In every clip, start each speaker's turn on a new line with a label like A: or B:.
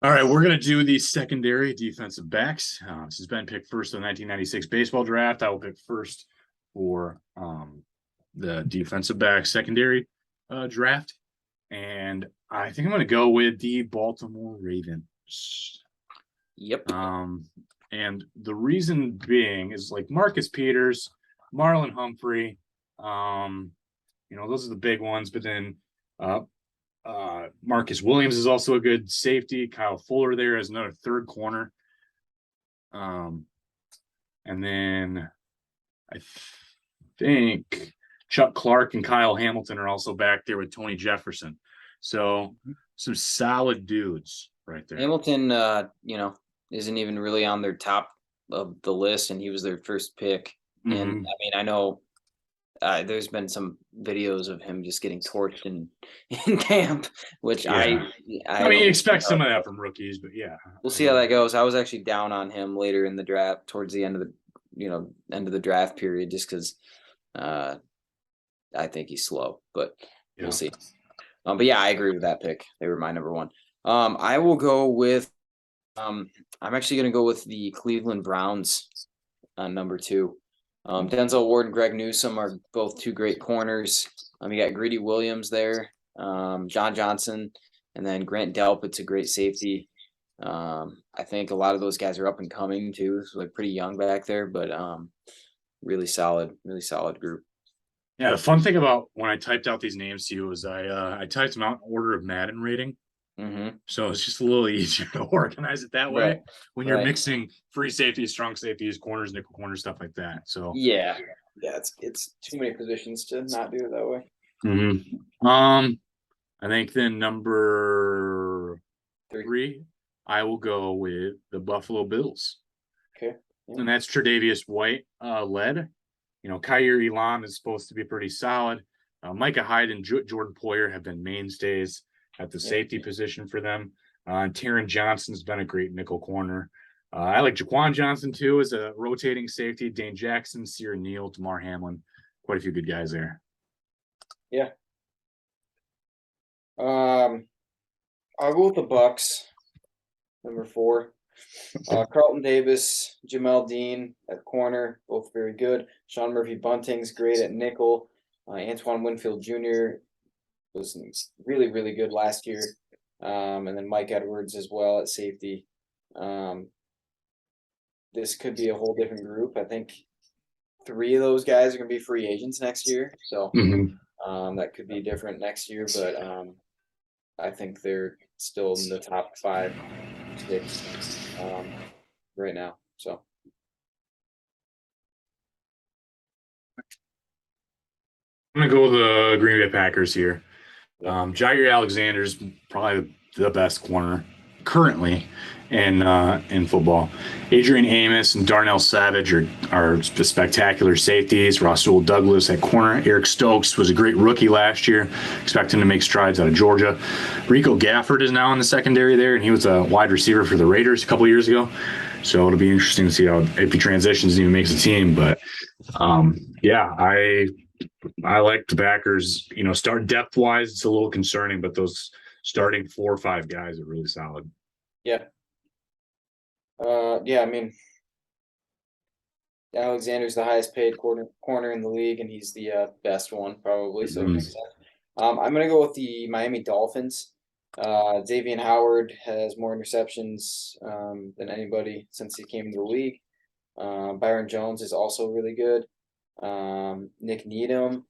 A: All right, we're going to do the secondary defensive backs. This has been picked first in the 1996 baseball draft. I will pick first for the defensive back secondary draft. And I think I'm going to go with the Baltimore Ravens.
B: Yep.
A: And the reason being is like Marcus Peters, Marlon Humphrey. Those are the big ones. But then Marcus Williams is also a good safety. Kyle Fuller there is another third corner. And then I think Chuck Clark and Kyle Hamilton are also back there with Tony Jefferson. So some solid dudes right there.
B: Hamilton, isn't even really on their top of the list, and he was their first pick. And I mean, I know there's been some videos of him just getting torched in camp, which
A: I mean, you expect some of that from rookies, but yeah,
B: we'll see how that goes. I was actually down on him later in the draft, towards the end of the draft period, just because I think he's slow, but we'll see. But yeah, I agree with that pick. They were my number one. I will go with. I'm actually going to go with the Cleveland Browns on number two. Denzel Ward and Greg Newsome are both two great corners. You got Greedy Williams there, John Johnson, and then Grant Delpit's a great safety. I think a lot of those guys are up and coming too, so they're pretty young back there, but really solid group.
A: Yeah, the fun thing about when I typed out these names to you was I typed them out in order of Madden rating. So it's just a little easier to organize it that way when you're mixing free safeties, strong safeties, corners, nickel corners, stuff like that. So
B: yeah, it's too many positions to not do it that
A: way. I think then number three, I will go with the Buffalo Bills.
B: Okay,
A: and that's Tre'Davious White led. Kyer Elam is supposed to be pretty solid. Micah Hyde and Jordan Poyer have been mainstays at the safety position for them. Taron Johnson's been a great nickel corner. I like Jaquan Johnson too as a rotating safety. Dane Jackson, Sierra Neal, Damar Hamlin, quite a few good guys there.
B: Yeah. I'll go with the Bucks. Number 4. Carlton Davis, Jamel Dean at corner, both very good. Sean Murphy Bunting's great at nickel. Antoine Winfield Jr. was really, really good last year. And then Mike Edwards as well at safety. This could be a whole different group. I think 3 of those guys are going to be free agents next year. So that could be different next year. But I think they're still in the top 5, 6 right now. So.
A: I'm going to go with the Green Bay Packers here. Jair Alexander's probably the best corner currently in football. Adrian Amos and Darnell Savage are spectacular safeties. Rasul Douglas at corner. Eric Stokes was a great rookie last year. Expect him to make strides out of Georgia. Rico Gafford is now in the secondary there, and he was a wide receiver for the Raiders a couple years ago. So it'll be interesting to see if he transitions and even makes a team. But I like the Packers. Start depth wise, it's a little concerning, but those starting 4 or 5 guys are really solid.
B: Yeah. I mean, Alexander's the highest paid corner in the league, and he's the best one probably. So it makes sense. I'm going to go with the Miami Dolphins. Xavier Howard has more interceptions than anybody since he came into the league. Byron Jones is also really good. Nick Needham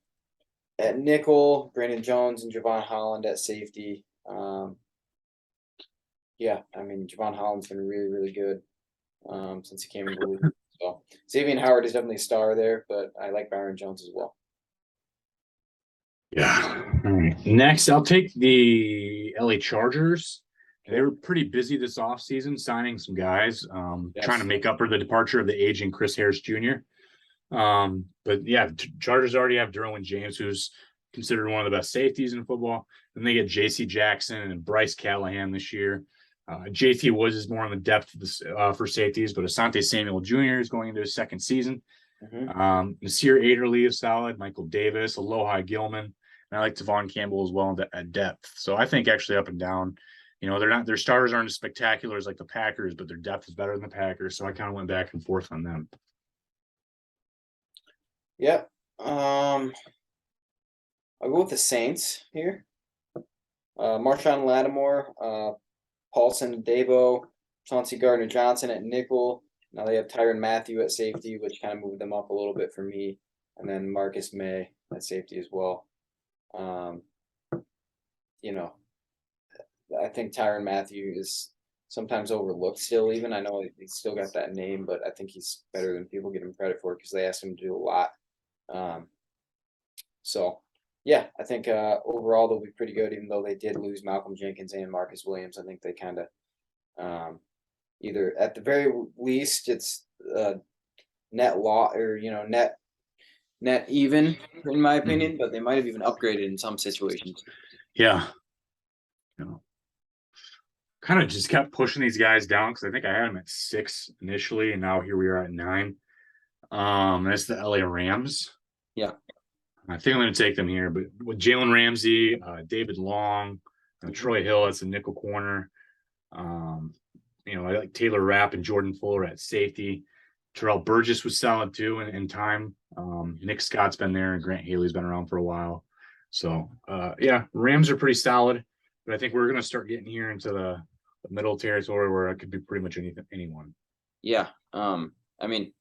B: at nickel, Brandon Jones and Javon Holland at safety. Javon Holland's been really, really good since he came into the league. So Xavier Howard is definitely a star there, but I like Byron Jones as well.
A: Yeah. All right. Next, I'll take the LA Chargers. They were pretty busy this offseason signing some guys, trying to make up for the departure of the aging Chris Harris Jr. But yeah, Chargers already have Derwin James, who's considered one of the best safeties in football. Then they get J.C. Jackson and Bryce Callahan this year. J.T. Woods is more on the depth for safeties, but Asante Samuel Jr. is going into his second season. Nasir Adderley is solid. Michael Davis, Alohi Gilman, and I like Tavon Campbell as well at depth. So I think actually up and down, you know, their starters aren't as spectacular as like the Packers, but their depth is better than the Packers. So I kind of went back and forth on them.
B: Yep. I'll go with the Saints here. Marshawn Lattimore, Paulson Debo, Chauncey Gardner-Johnson at nickel. Now they have Tyrann Mathieu at safety, which kind of moved them up a little bit for me. And then Marcus May at safety as well. You know, I think Tyrann Mathieu is sometimes overlooked still even. I know he's still got that name, but I think he's better than people give him credit for because they asked him to do a lot. So, yeah, I think overall they'll be pretty good, even though they did lose Malcolm Jenkins and Marcus Williams. I think they kind of either at the very least it's net law or net even in my opinion, but they might have even upgraded in some situations.
A: Yeah. You know, kind of just kept pushing these guys down because I think I had them at 6 initially, and now here we are at 9. That's the LA Rams.
B: Yeah.
A: I think I'm going to take them here, but with Jalen Ramsey, David Long, Troy Hill, that's a nickel corner. You know, I like Taylor Rapp and Jordan Fuller at safety. Terrell Burgess was solid too in time. Nick Scott's been there, and Grant Haley's been around for a while. So, yeah, Rams are pretty solid, but I think we're going to start getting here into the middle territory where it could be pretty much anyone.
B: Yeah. I mean,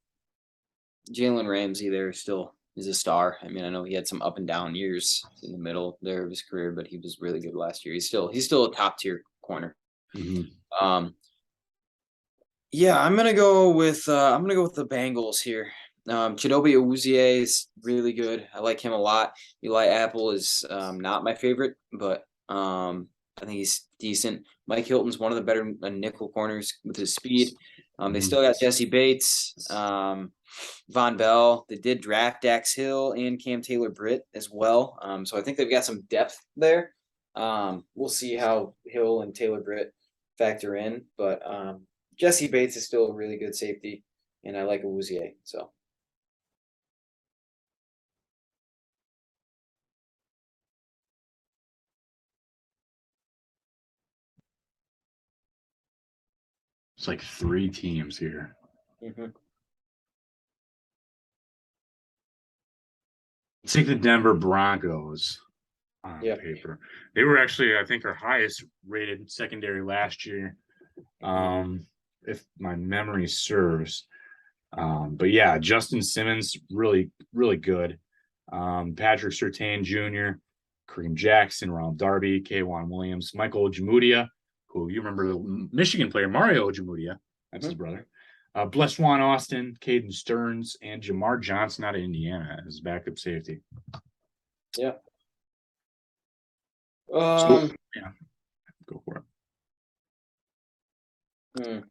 B: Jalen Ramsey there still is a star. I mean, I know he had some up and down years in the middle there of his career, but he was really good last year. He's still a top tier corner. Yeah, I'm gonna go with the Bengals here. Chidobe Awuzie is really good. I like him a lot. Eli Apple is not my favorite, but I think he's decent. Mike Hilton's one of the better nickel corners with his speed. They still got Jesse Bates, Von Bell. They did draft Dax Hill and Cam Taylor-Britt as well. So I think they've got some depth there. We'll see how Hill and Taylor-Britt factor in, but Jesse Bates is still a really good safety, and I like Awuzie. So.
A: It's like 3 teams here. Let's take the Denver Broncos on paper. They were actually, I think, our highest rated secondary last year, if my memory serves. But yeah, Justin Simmons, really, really good. Patrick Surtain Jr., Kareem Jackson, Ronald Darby, K'Wan Williams, Michael Ojemudia, who you remember the Michigan player, Mario Ojemudia, that's his brother. Bleswan Austin, Caden Stearns, and Jamar Johnson out of Indiana as backup safety.
B: Yeah.
A: Yeah, go for
B: it.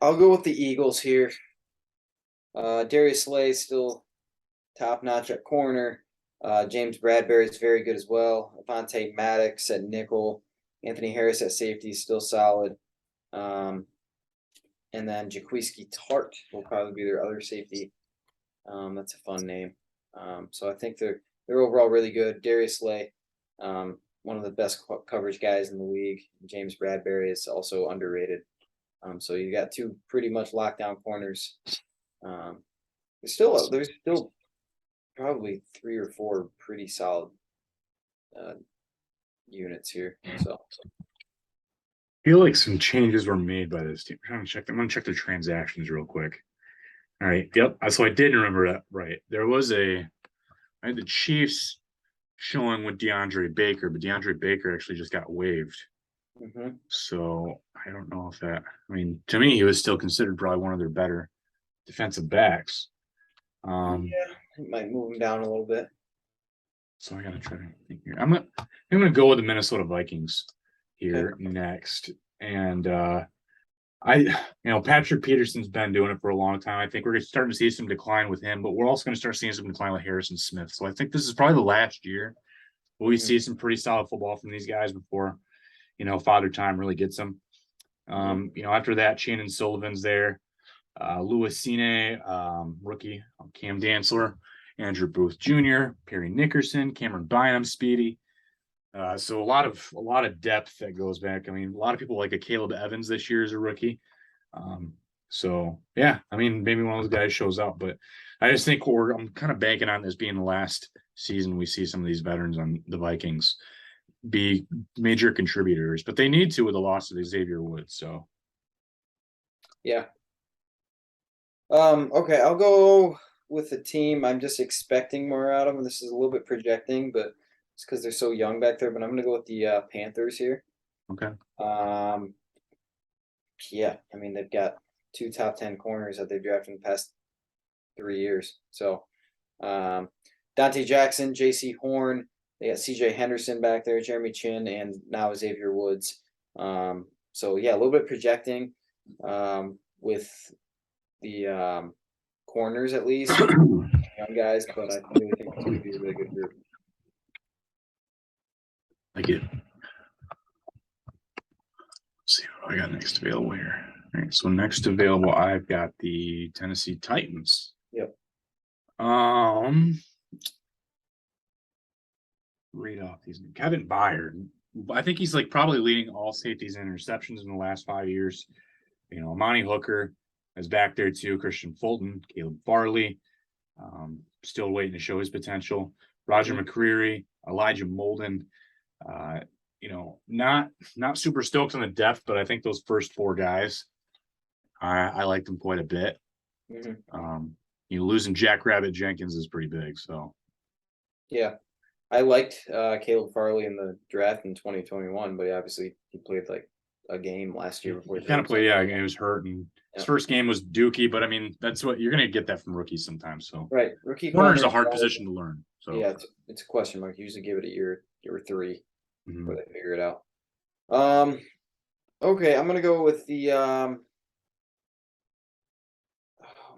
B: I'll go with the Eagles here. Darius Slay still top notch at corner. James Bradbury is very good as well. Avonte Maddox at nickel. Anthony Harris at safety is still solid. And then Jaquiski Tart will probably be their other safety. That's a fun name. So I think they're overall really good. Darius Slay, one of the best coverage guys in the league. James Bradbury is also underrated. So you got 2 pretty much lockdown corners. There's still probably 3 or 4 pretty solid units here. So
A: I feel like some changes were made by this team. I'm gonna check the transactions real quick. All right. Yep. So I did remember that. Right. There was I had the Chiefs showing with DeAndre Baker, but DeAndre Baker actually just got waived. So I don't know if that, I mean, to me, he was still considered probably one of their better defensive backs.
B: Yeah, it might move him down a little bit.
A: So I gotta try to think here. I'm gonna go with the Minnesota Vikings here next. And Patrick Peterson's been doing it for a long time. I think we're starting to see some decline with him, but we're also going to start seeing some decline with Harrison Smith. So I think this is probably the last year where we see some pretty solid football from these guys before, Father Time really gets them. After that, Shannon Sullivan's there. Louis Cine, rookie, Cam Dantzler, Andrew Booth Jr., Perry Nickerson, Cameron Bynum, Speedy, So a lot of depth that goes back. I mean, a lot of people like a Caleb Evans this year as a rookie. So yeah, I mean, maybe one of those guys shows up, but I just think I'm kind of banking on this being the last season we see some of these veterans on the Vikings be major contributors, but they need to with the loss of Xavier Woods. So
B: yeah. Okay, I'll go with the team. I'm just expecting more out of them. This is a little bit projecting, but it's because they're so young back there. But I'm gonna go with the Panthers here.
A: okay.
B: Yeah, I mean they've got 2 top 10 corners that they've drafted in the past 3 years. So Dante Jackson, J.C. Horn, they got C.J. Henderson back there, Jeremy Chin, and now Xavier Woods. So yeah, a little bit projecting with the corners at least, young guys, but I really think it's going to be a really good group.
A: Like it. Let's see what I got next available here. All right, so next available, I've got the Tennessee Titans.
B: Yep.
A: Read off these. Kevin Byard. I think he's like probably leading all safeties and interceptions in the last 5 years. You know, Amani Hooker is back there too. Christian Fulton, Caleb Farley, still waiting to show his potential. Roger McCreary, Elijah Molden. You know, not super stoked on the depth, but I think those first 4 guys, I like them quite a bit.
B: Mm-hmm.
A: You know, losing Jackrabbit Jenkins is pretty big. So
B: yeah, I liked Caleb Farley in the draft in 2021, but obviously he played like a game last year before.
A: He kind of played, yeah. He was hurt, and his first game was dookie. But I mean, that's what you're going to get that from rookies sometimes. So
B: right, rookie
A: corner is a hard position to learn. So
B: yeah, it's a question mark. Usually give it a year or 3 before they figure it out. Okay, I'm gonna go with the oh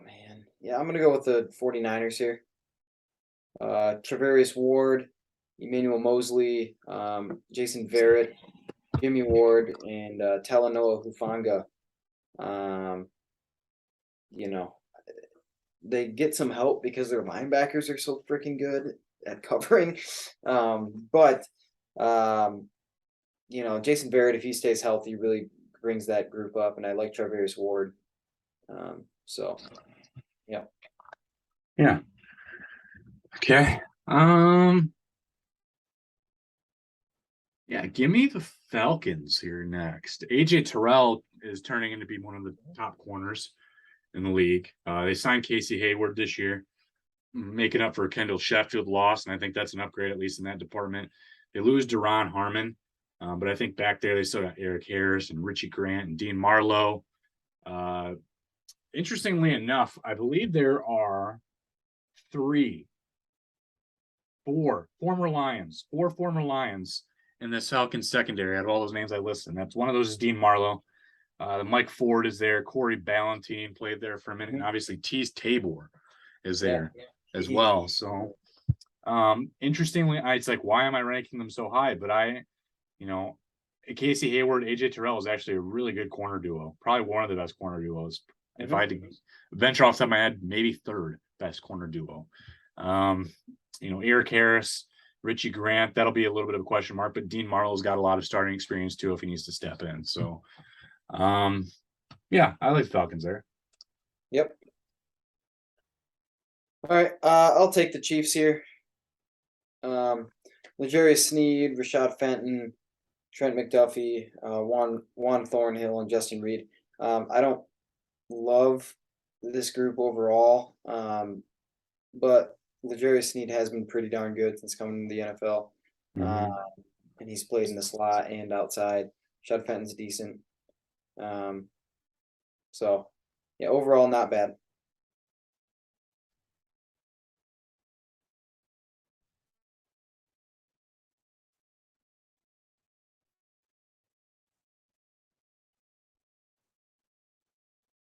B: man, yeah, I'm gonna go with the 49ers here. Travarius Ward, Emmanuel Mosley, Jason Verrett, Jimmy Ward, and Talanoa Hufanga. You know, they get some help because their linebackers are so freaking good at covering. But you know, Jason Verrett, if he stays healthy, really brings that group up, and I like Travarius Ward. So yeah.
A: Yeah. Okay. Yeah, give me the Falcons here next. AJ Terrell is turning into be one of the top corners in the league. They signed Casey Hayward this year, making up for Kendall Sheffield loss, and I think that's an upgrade, at least in that department. They lose Deron Harmon, but I think back there they still got Eric Harris and Richie Grant and Dean Marlowe. Interestingly enough, I believe there are 4 former Lions in this Falcons secondary. Out of all those names I listed, and that's one of those is Dean Marlowe. Mike Ford is there. Corey Ballentine played there for a minute, and obviously Tease Tabor is there as well. So, interestingly, it's like, why am I ranking them so high? But Casey Hayward, AJ Terrell is actually a really good corner duo, probably one of the best corner duos. If I had to venture off the top of my head, maybe 3rd best corner duo. Eric Harris, Richie Grant, that'll be a little bit of a question mark, but Dean Marlowe's got a lot of starting experience too if he needs to step in. So, yeah, I like the Falcons there.
B: Yep. All right, I'll take the Chiefs here. L'Jarius Sneed, Rashad Fenton, Trent McDuffie, Juan Thornhill, and Justin Reed. I don't love this group overall, but L'Jarius Sneed has been pretty darn good since coming to the NFL. And he's played in the slot and outside. Rashad Fenton's decent. So, yeah, overall, not bad.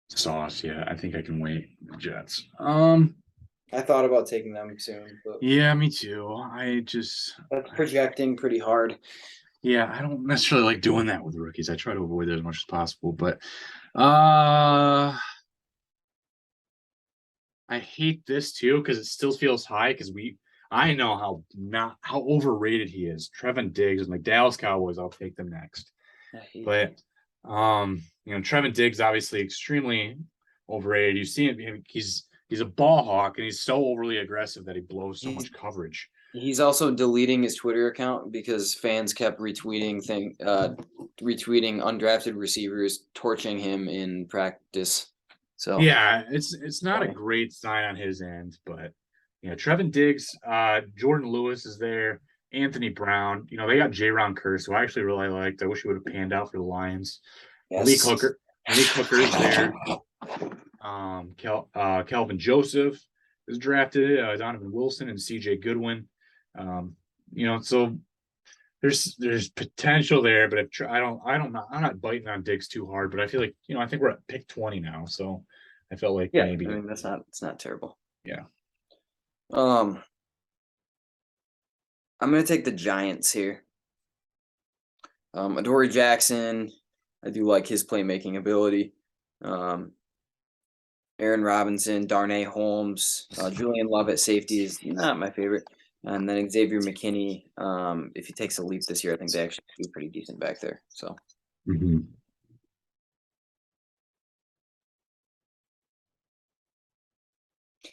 A: Sauce, yeah, I think I can wait. The Jets.
B: I thought about taking them soon, but
A: yeah, me too.
B: that's projecting pretty hard.
A: Yeah, I don't necessarily like doing that with rookies. I try to avoid it as much as possible, but I hate this too because it still feels high because I know how overrated he is. Trevin Diggs and like Dallas Cowboys, I'll take them next. But Trevin Diggs obviously extremely overrated. You see him, he's a ball hawk and he's so overly aggressive that he blows so much coverage.
B: He's also deleting his Twitter account because fans kept retweeting undrafted receivers, torching him in practice. So
A: yeah, it's not a great sign on his end, but Trevin Diggs, Jordan Lewis is there, Anthony Brown. They got J-Ron Curse, who I actually really liked. I wish he would have panned out for the Lions.
B: yes.
A: Malik Hooker is there. Kelvin Joseph is drafted. Donovan Wilson and CJ Goodwin. So there's potential there, but I'm not biting on Diggs too hard. But I feel like I think we're at pick 20 now, so I felt like maybe.
B: I mean, it's not terrible.
A: Yeah.
B: I'm gonna take the Giants here. Adoree Jackson, I do like his playmaking ability. Aaron Robinson, Darnay Holmes, Julian Love at safety is not my favorite. And then Xavier McKinney, if he takes a leap this year, I think they actually do pretty decent back there. So.
A: Mm-hmm.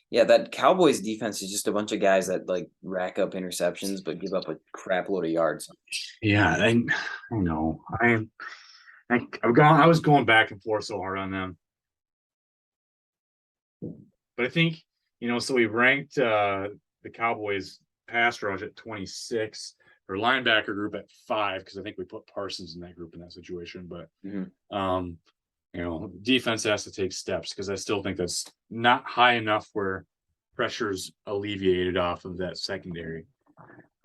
B: Yeah, that Cowboys defense is just a bunch of guys that like rack up interceptions but give up a crap load of yards.
A: Yeah, I don't know. I was going back and forth so hard on them. But I think, so we ranked the Cowboys pass rush at 26, or linebacker group at 5, because I think we put Parsons in that group in that situation. But defense has to take steps, because I still think that's not high enough where pressure's alleviated off of that secondary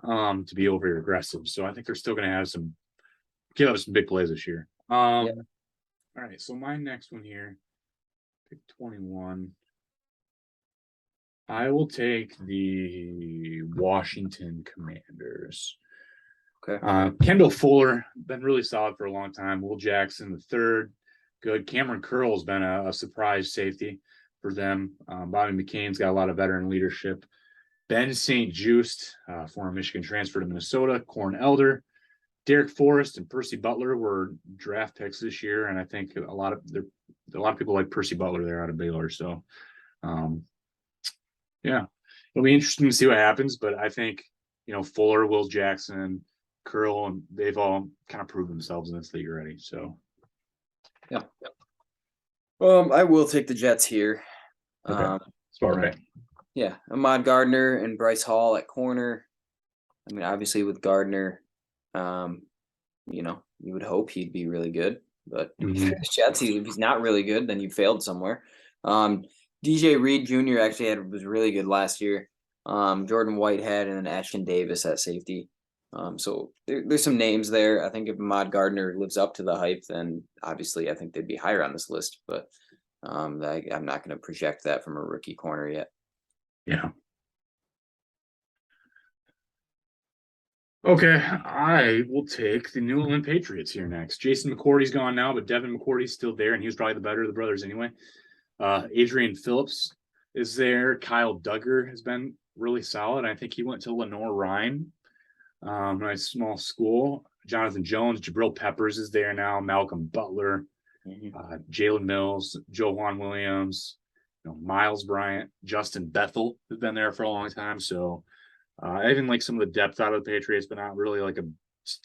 A: to be over aggressive. So I think they're still going to give up some big plays this year. All right, so my next one here, pick 21. I will take the Washington Commanders.
B: Okay.
A: Kendall Fuller, been really solid for a long time. Will Jackson, the third, good. Cameron Curl's been a surprise safety for them. Bobby McCain's got a lot of veteran leadership. Ben St. Juste, former Michigan transfer to Minnesota. Corn Elder, Derek Forrest, and Percy Butler were draft picks this year, and I think a lot of people like Percy Butler there out of Baylor. So, yeah, it'll be interesting to see what happens. But I think Fuller, Will Jackson, Curl, and they've all kind of proved themselves in this league already. So,
B: yeah. I will take the Jets here.
A: Okay, that's about right.
B: Yeah, Ahmad Gardner and Bryce Hall at corner. I mean, obviously with Gardner, you would hope he'd be really good. But Jets, if he's not really good, then you failed somewhere. DJ Reed Jr. actually was really good last year. Jordan Whitehead and then Ashton Davis at safety. So there's some names there. I think if Ahmad Gardner lives up to the hype, then obviously I think they'd be higher on this list. But I'm not going to project that from a rookie corner yet.
A: Yeah. Okay, I will take the New England Patriots here next. Jason McCourty's gone now, but Devin McCourty's still there, and he was probably the better of the brothers anyway. Adrian Phillips is there. Kyle Duggar has been really solid. I think he went to Lenore-Rhyne, nice small school. Jonathan Jones, Jabril Peppers is there now. Malcolm Butler, Jalen Mills, Jovan Williams, Miles Bryant, Justin Bethel has been there for a long time. So I even like some of the depth out of the Patriots, but not really like a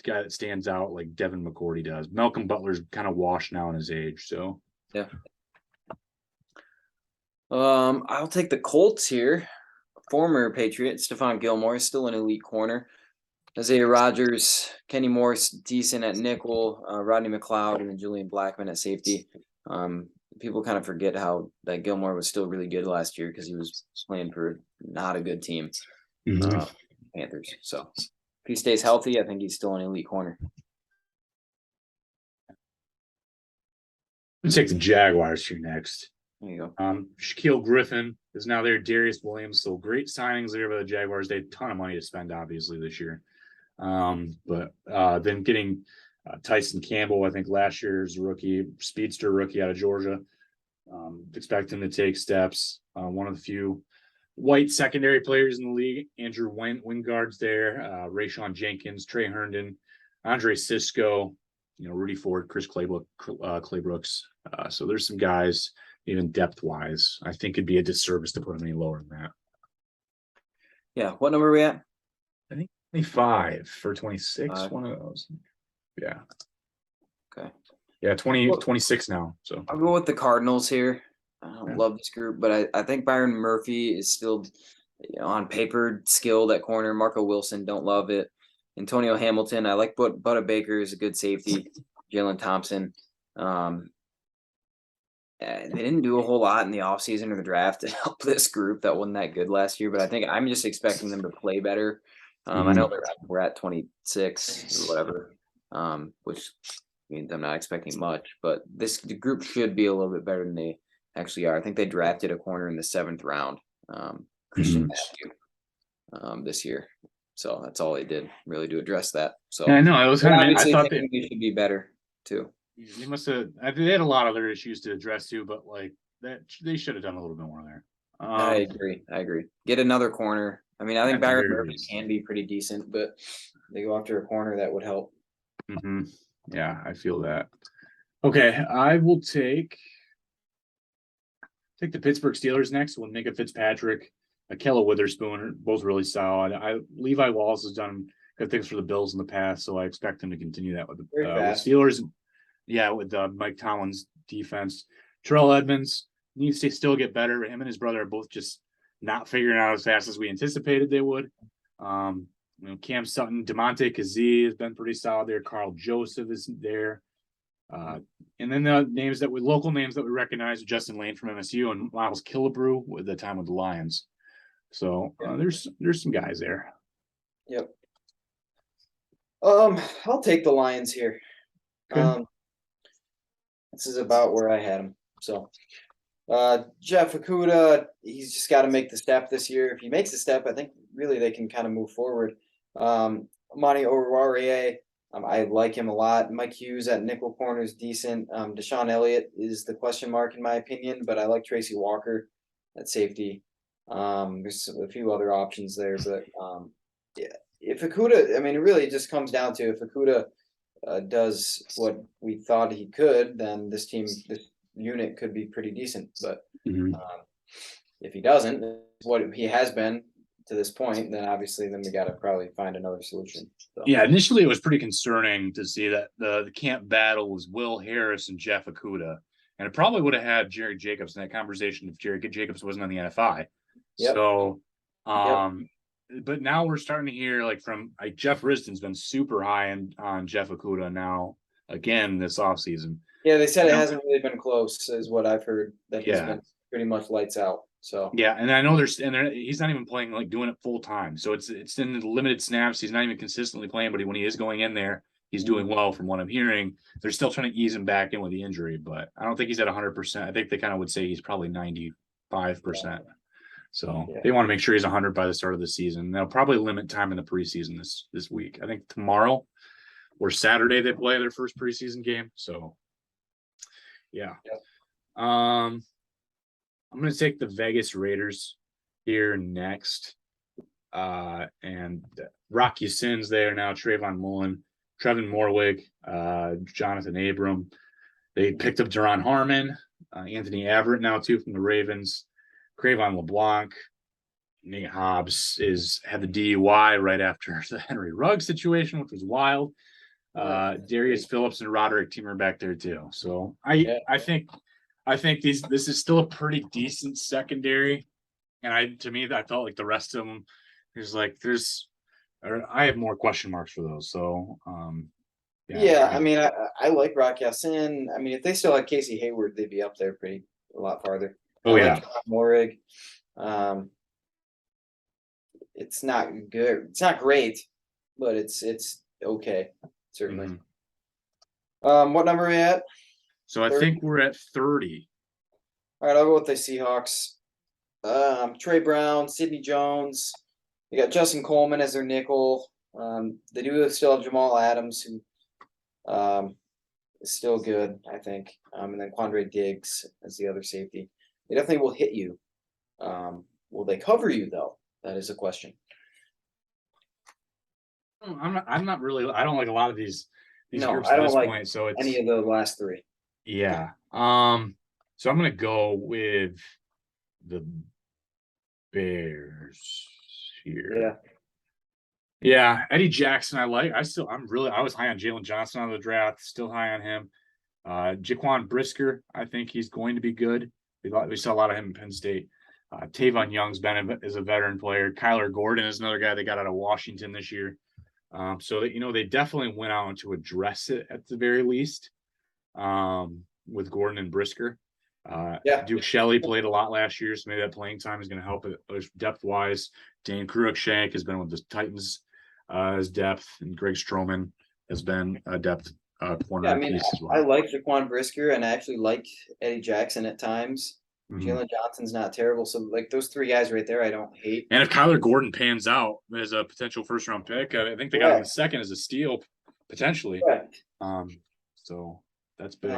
A: guy that stands out like Devin McCourty does. Malcolm Butler's kind of washed now in his age. So
B: yeah. I'll take the Colts here. Former Patriot Stephon Gilmore is still an elite corner. Isaiah Rodgers, Kenny Morris, decent at nickel. Rodney McLeod and Julian Blackmon at safety. People kind of forget how that Gilmore was still really good last year because he was playing for not a good team, Panthers. So if he stays healthy, I think he's still an elite corner.
A: Let's take the Jaguars here next.
B: There you go.
A: Shaquille Griffin is now there. Darius Williams, so great signings there by the Jaguars. They had a ton of money to spend, obviously, this year. But then getting Tyson Campbell, I think last year's rookie, speedster rookie out of Georgia. Expect him to take steps. One of the few white secondary players in the league. Andrew Wingard's there, Rayshon Jenkins, Trey Herndon, Andre Cisco, Rudy Ford, Chris Claybrooks. So there's some guys, even depth wise. I think it'd be a disservice to put them any lower than that.
B: Yeah. What number are we at?
A: I think 25 for 26. One of those. Yeah.
B: Okay.
A: Yeah, 26 now. So
B: I'll go with the Cardinals here. I don't love this group, but I think Byron Murphy is still, on paper skilled at corner. Marco Wilson, don't love it. Antonio Hamilton, I like Butta Baker is a good safety. Jalen Thompson. They didn't do a whole lot in the offseason or the draft to help this group that wasn't that good last year, but I think I'm just expecting them to play better. I know we're at 26 or whatever, which means I'm not expecting much, but the group should be a little bit better than they actually are. I think they drafted a corner in the 7th round, Christian Matthew, this year. So that's all they did really to address that. So
A: yeah, I know I was kind of. I thought
B: they should be better too.
A: They must have. They had a lot of other issues to address too, but like that, they should have done a little bit more there.
B: I agree. Get another corner. I mean, I think Byron Murphy can be pretty decent, but they go after a corner that would help.
A: Yeah, I feel that. Okay, I will take the Pittsburgh Steelers next. We'll Minka Fitzpatrick, Akella Witherspoon, both really solid. Levi Wallace has done good things for the Bills in the past, so I expect him to continue that with the Steelers. Yeah, with Mike Tomlin's defense. Terrell Edmonds needs to still get better. Him and his brother are both just not figuring out as fast as we anticipated they would. Cam Sutton, DeMonte Kazee has been pretty solid there. Carl Joseph is there. And then the local names that we recognize: Justin Lane from MSU and Miles Killebrew with the time with the Lions. So there's some guys there.
B: Yep. I'll take the Lions here. Okay. This is about where I had him. So Jeff Okudah, he's just got to make the step this year. If he makes the step, I think really they can kind of move forward. Amani Oruwariye, I like him a lot. Mike Hughes at nickel corner is decent. Deshaun Elliott is the question mark in my opinion, but I like Tracy Walker at safety. There's a few other options there, but yeah, if Okudah, I mean, it really just comes down to if Okudah does what we thought he could, then this unit could be pretty decent. But if he doesn't, what he has been to this point, then obviously we got to probably find another solution. So.
A: Yeah, initially it was pretty concerning to see that the camp battle was Will Harris and Jeff Okudah, and it probably would have had Jerry Jacobs in that conversation if Jerry Jacobs wasn't on the NFI. Yep. So, but now we're starting to hear from Jeff Risden's been super high on Jeff Okudah now again this offseason.
B: Yeah, they said it hasn't really been close, is what I've heard. That he's been pretty much lights out. So
A: yeah, and I know he's not even playing doing it full time. So it's in the limited snaps. He's not even consistently playing, but when he is going in there, he's doing well from what I'm hearing. They're still trying to ease him back in with the injury, but I don't think he's at 100%. I think they kind of would say he's probably 95%. So they want to make sure he's 100 by the start of the season. They'll probably limit time in the preseason this week. I think tomorrow or Saturday they play their first preseason game. So yeah. I'm going to take the Vegas Raiders here next. And Rock Ya-Sin's there now, Trayvon Mullen, Trevin Morwig, Jonathan Abram. They picked up Duron Harmon, Anthony Averett now too from the Ravens. Cravon LeBlanc, Nate Hobbs had the DUI right after the Henry Ruggs situation, which was wild. Darius Phillips and Roderick Team are back there too. So I think this is still a pretty decent secondary, and I felt like the rest of them I have more question marks for those. So
B: I mean I like Rock Ya-Sin. I mean if they still had Casey Hayward, they'd be up there a lot farther. Like Morig. It's not good. It's not great, but it's okay, certainly. What number are we at?
A: So 30? I think we're at 30.
B: All right, I'll go with the Seahawks. Trey Brown, Sidney Jones. They got Justin Coleman as their nickel. They do still have Jamal Adams, who is still good, I think. And then Quandre Diggs as the other safety. They definitely will hit you Will they cover you though? That is a question.
A: I'm not really. I don't like a lot of these
B: No,
A: groups
B: I
A: at
B: don't
A: this
B: like
A: point. So it's
B: any of the last three.
A: yeah. So I'm gonna go with the Bears here.
B: Yeah.
A: Yeah, Eddie Jackson. I was high on Jalen Johnson out of the draft. Still high on him. Jaquan Brisker. I think he's going to be good. We saw a lot of him in Penn State. Tavon Young's is a veteran player. Kyler Gordon is another guy they got out of Washington this year. So that they definitely went out to address it at the very least. With Gordon and Brisker. Duke Shelley played a lot last year, so maybe that playing time is going to help it depth wise. Dane Cruikshank has been with the Titans as depth, and Greg Stroman has been a depth corner.
B: Yeah, I mean, I like Jaquan Brisker, and I actually like Eddie Jackson at times. Jalen Johnson's not terrible. So, like, those three guys right there, I don't hate.
A: And if Kyler Gordon pans out as a potential first-round pick, I think they got him in the second as a steal, potentially. So that's big.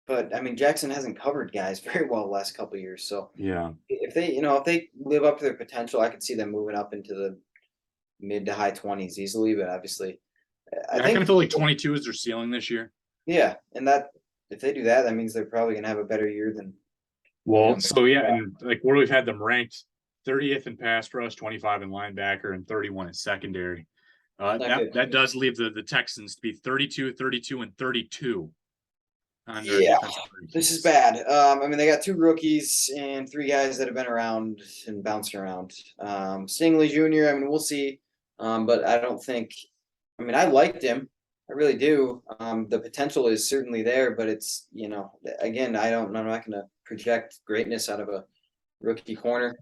B: But I mean, Jackson hasn't covered guys very well the last couple of years. So
A: yeah,
B: if they live up to their potential, I could see them moving up into the mid to high 20s easily. But obviously,
A: I kind of feel like 22 is their ceiling this year.
B: Yeah, and that if they do that, that means they're probably gonna have a better year than.
A: Well, so yeah, and like where we've had them ranked 30th in pass rush, 25 in linebacker, and 31 in secondary. That does leave the Texans to be 32, 32, and 32.
B: Yeah, this is bad. I mean, they got two rookies and three guys that have been around and bouncing around. Stingley Jr., I mean, we'll see. But I don't think, I mean, I liked him. I really do. The potential is certainly there, but it's, again, I'm not going to project greatness out of a rookie corner.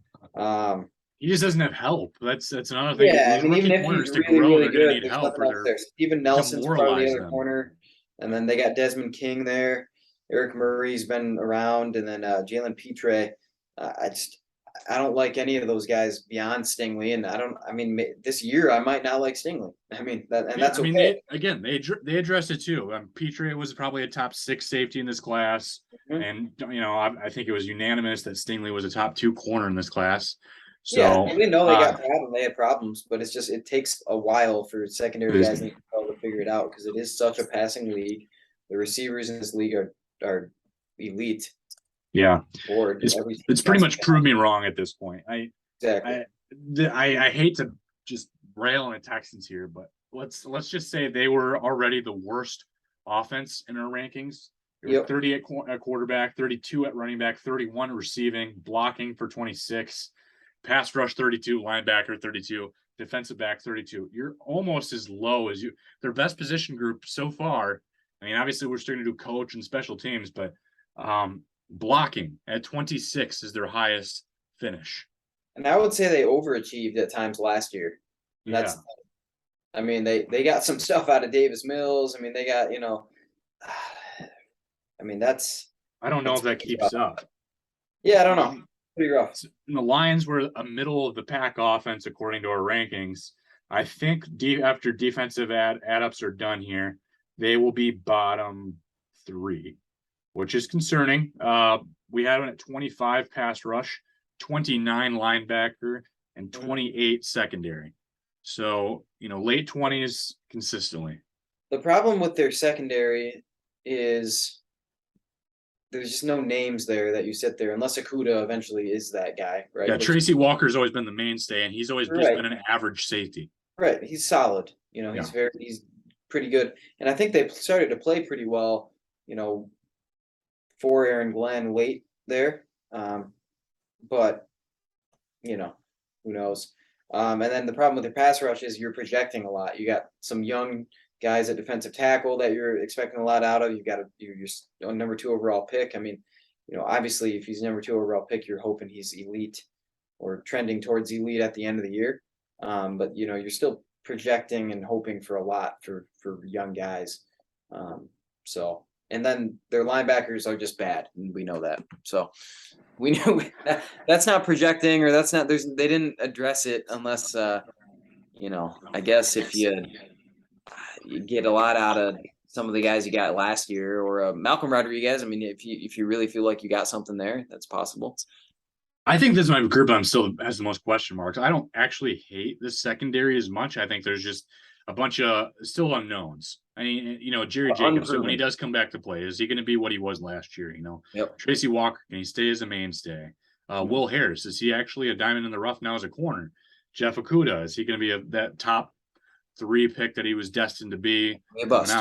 A: He just doesn't have help. That's another thing.
B: Yeah, I mean, even if he's really good, there's nothing else there. Stephen Nelson's probably the other corner. And then they got Desmond King there. Eric Murray's been around, and then Jalen Petre. I don't like any of those guys beyond Stingley, and this year I might not like Stingley. I mean that's okay.
A: They addressed it too. Petre was probably a top 6 safety in this class, and I think it was unanimous that Stingley was a top 2 corner in this class. So
B: we know they got problems. They had problems, but it takes a while for secondary guys to figure it out because it is such a passing league. The receivers in this league are elite.
A: Yeah, it's pretty much proved me wrong at this point. I hate to just rail on the Texans here, but let's just say they were already the worst offense in our rankings. They were 30 at quarterback, 32 at running back, 31 receiving, blocking for 26, pass rush 32, linebacker 32, defensive back 32. You're almost as low as their best position group so far. I mean, obviously we're starting to do coach and special teams, but blocking at 26 is their highest finish.
B: And I would say they overachieved at times last year. I mean, they got some stuff out of Davis Mills. I mean, they got, I
A: don't know if that keeps up.
B: Yeah, I don't know. Pretty rough.
A: And the Lions were a middle of the pack offense according to our rankings. I think after defensive add-ups are done here, they will be bottom 3, which is concerning. We had them at 25 pass rush, 29 linebacker, and 28 secondary. So, late 20s consistently.
B: The problem with their secondary is there's just no names there that you sit there unless Okudah eventually is that guy, right?
A: Yeah, Tracy Walker's always been the mainstay, and he's always just been an average safety.
B: Right, he's solid. He's pretty good, and I think they started to play pretty well. For Aaron Glenn late there, but who knows? And then the problem with the pass rush is you're projecting a lot. You got some young guys at defensive tackle that you're expecting a lot out of. You've got your number 2 overall pick. I mean, obviously if he's number 2 overall pick, you're hoping he's elite or trending towards elite at the end of the year. But you're still projecting and hoping for a lot for young guys. And then their linebackers are just bad, and we know that. So we know that's not projecting, or that's not. They didn't address it unless, I guess if you get a lot out of some of the guys you got last year, or Malcolm Rodriguez. I mean, if you really feel like you got something there, that's possible.
A: I think this is my group I'm still has the most question marks. I don't actually hate the secondary as much. I think there's just a bunch of still unknowns. I mean, Jerry Jacobs, when he does come back to play, is he going to be what he was last year?
B: Yep.
A: Tracy Walker, can he stay as a mainstay? Will Harris, is he actually a diamond in the rough now as a corner? Jeff Okudah, is he going to be that top 3 pick that he was destined to be?
B: A bust.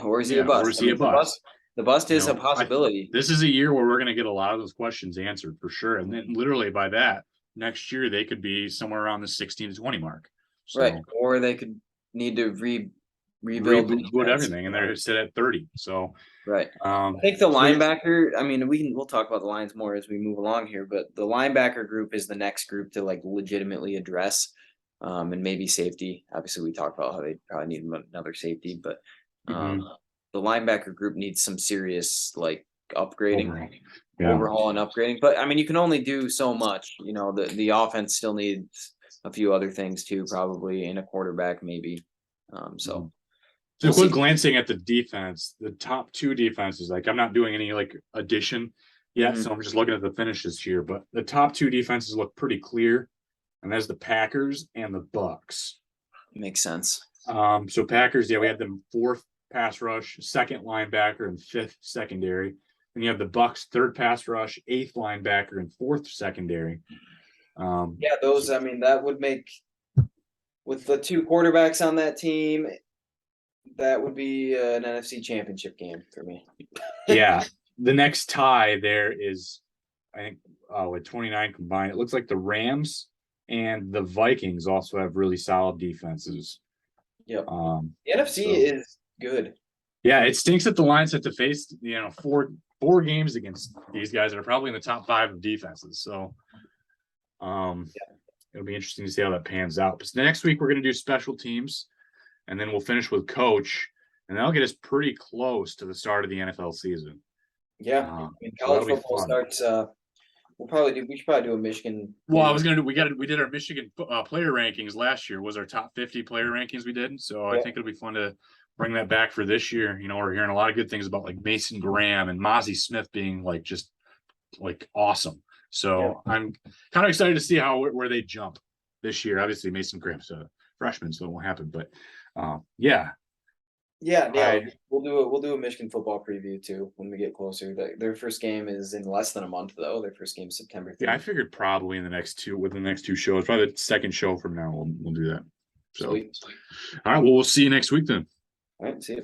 B: Or is he a bust?
A: Or is he a bust?
B: The bust is a possibility.
A: This is a year where we're going to get a lot of those questions answered for sure. And then literally by that, next year they could be somewhere around the 16 to 20 mark.
B: So, right. Or they could need to rebuild
A: everything, and they're set at 30. So
B: right. I think the linebacker, I mean, we'll talk about the lines more as we move along here, but the linebacker group is the next group to like legitimately address. And maybe safety. Obviously, we talked about how they probably need another safety, but the linebacker group needs some serious like upgrading, overhaul and upgrading. But I mean, you can only do so much. The offense still needs a few other things too, probably, and a quarterback maybe. So
A: quick glancing at the defense, the top 2 defenses, like I'm not doing any like addition yet, so I'm just looking at the finishes here. But the top 2 defenses look pretty clear, and that's the Packers and the Bucks.
B: Makes sense.
A: So Packers, we had them 4th pass rush, 2nd linebacker, and 5th secondary. And you have the Bucks 3rd pass rush, 8th linebacker, and 4th secondary.
B: Those. I mean, that would make, with the 2 quarterbacks on that team, that would be an NFC Championship game for me.
A: Yeah, the next tie there is, I think, with 29 combined, it looks like the Rams and the Vikings also have really solid defenses.
B: Yep. The NFC is good.
A: Yeah, it stinks that the Lions have to face, 4 games against these guys that are probably in the top 5 of defenses. So, it'll be interesting to see how that pans out. But next week we're going to do special teams, and then we'll finish with coach, and that'll get us pretty close to the start of the NFL season.
B: Yeah, college football starts. We should probably do a Michigan.
A: Well, I was gonna do. We did our Michigan player rankings last year. Was our top 50 player rankings we did. So I think it'll be fun to bring that back for this year. We're hearing a lot of good things about like Mason Graham and Mozzie Smith being like just like awesome. So I'm kind of excited to see where they jump this year. Obviously, Mason Graham's a freshman, so it won't happen. But
B: we'll do a Michigan football preview too when we get closer. Their first game is in less than a month though. Their first game is September 3rd.
A: Yeah, I figured probably within the next 2 shows, probably the second show from now we'll do that. So, all right, well, we'll see you next week then.
B: All right, see you.